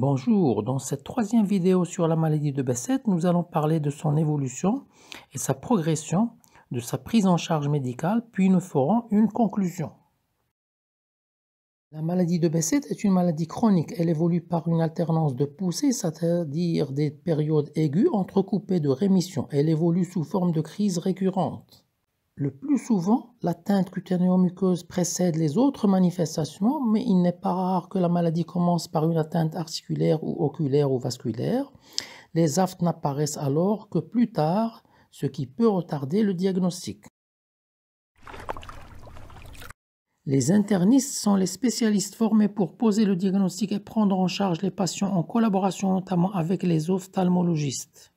Bonjour, dans cette troisième vidéo sur la maladie de Behçet, nous allons parler de son évolution et sa progression, de sa prise en charge médicale, puis nous ferons une conclusion. La maladie de Behçet est une maladie chronique. Elle évolue par une alternance de poussées, c'est-à-dire des périodes aiguës entrecoupées de rémission. Elle évolue sous forme de crises récurrentes. Le plus souvent, l'atteinte cutanéo-muqueuse précède les autres manifestations, mais il n'est pas rare que la maladie commence par une atteinte articulaire ou oculaire ou vasculaire. Les aftes n'apparaissent alors que plus tard, ce qui peut retarder le diagnostic. Les internistes sont les spécialistes formés pour poser le diagnostic et prendre en charge les patients en collaboration notamment avec les ophtalmologistes.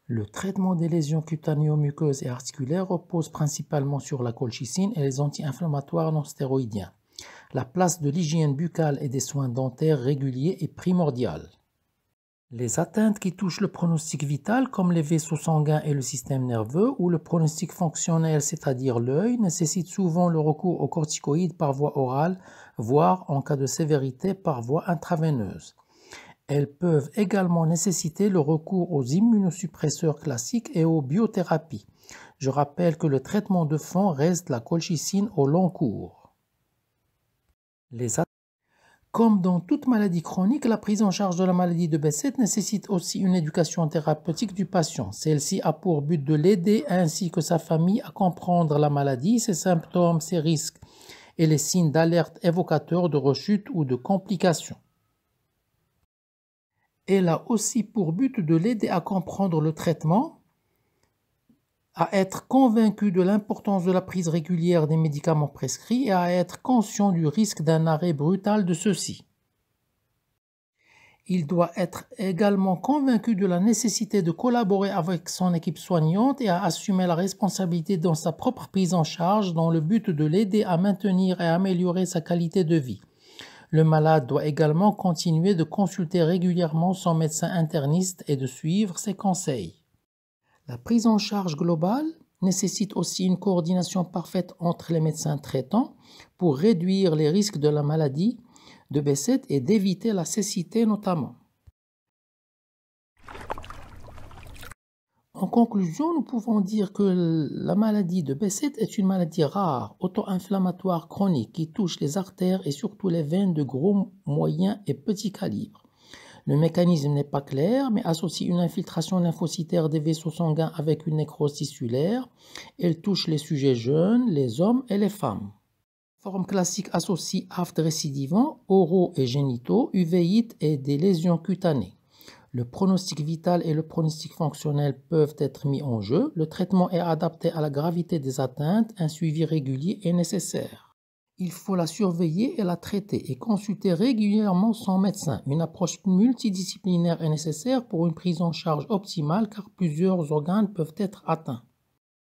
Le traitement des lésions cutanéo-muqueuses et articulaires repose principalement sur la colchicine et les anti-inflammatoires non stéroïdiens. La place de l'hygiène buccale et des soins dentaires réguliers est primordiale. Les atteintes qui touchent le pronostic vital, comme les vaisseaux sanguins et le système nerveux, ou le pronostic fonctionnel, c'est-à-dire l'œil, nécessitent souvent le recours aux corticoïdes par voie orale, voire, en cas de sévérité, par voie intraveineuse. Elles peuvent également nécessiter le recours aux immunosuppresseurs classiques et aux biothérapies. Je rappelle que le traitement de fond reste la colchicine au long cours. Comme dans toute maladie chronique, la prise en charge de la maladie de Behçet nécessite aussi une éducation thérapeutique du patient. Celle-ci a pour but de l'aider ainsi que sa famille à comprendre la maladie, ses symptômes, ses risques et les signes d'alerte évocateurs de rechute ou de complications. Elle a aussi pour but de l'aider à comprendre le traitement, à être convaincu de l'importance de la prise régulière des médicaments prescrits et à être conscient du risque d'un arrêt brutal de ceux-ci. Il doit être également convaincu de la nécessité de collaborer avec son équipe soignante et à assumer la responsabilité dans sa propre prise en charge dans le but de l'aider à maintenir et améliorer sa qualité de vie. Le malade doit également continuer de consulter régulièrement son médecin interniste et de suivre ses conseils. La prise en charge globale nécessite aussi une coordination parfaite entre les médecins traitants pour réduire les risques de la maladie de Behçet et d'éviter la cécité notamment. En conclusion, nous pouvons dire que la maladie de Behçet est une maladie rare, auto-inflammatoire chronique qui touche les artères et surtout les veines de gros, moyen et petit calibre. Le mécanisme n'est pas clair, mais associe une infiltration lymphocytaire des vaisseaux sanguins avec une nécrose tissulaire. Elle touche les sujets jeunes, les hommes et les femmes. La forme classique associe aftes récidivants, oraux et génitaux, uvéites et des lésions cutanées. Le pronostic vital et le pronostic fonctionnel peuvent être mis en jeu. Le traitement est adapté à la gravité des atteintes. Un suivi régulier est nécessaire. Il faut la surveiller et la traiter et consulter régulièrement son médecin. Une approche multidisciplinaire est nécessaire pour une prise en charge optimale car plusieurs organes peuvent être atteints.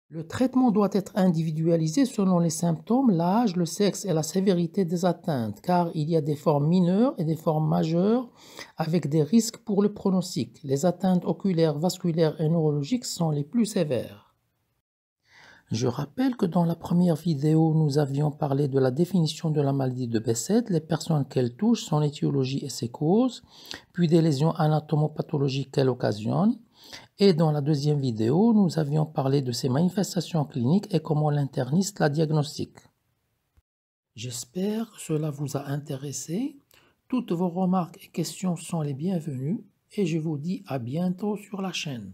Le traitement doit être individualisé selon les symptômes, l'âge, le sexe et la sévérité des atteintes, car il y a des formes mineures et des formes majeures avec des risques pour le pronostic. Les atteintes oculaires, vasculaires et neurologiques sont les plus sévères. Je rappelle que dans la première vidéo, nous avions parlé de la définition de la maladie de Behçet, les personnes qu'elle touche, son étiologie et ses causes, puis des lésions anatomopathologiques qu'elle occasionne. Et dans la deuxième vidéo, nous avions parlé de ses manifestations cliniques et comment l'interniste la diagnostique. J'espère que cela vous a intéressé. Toutes vos remarques et questions sont les bienvenues et je vous dis à bientôt sur la chaîne.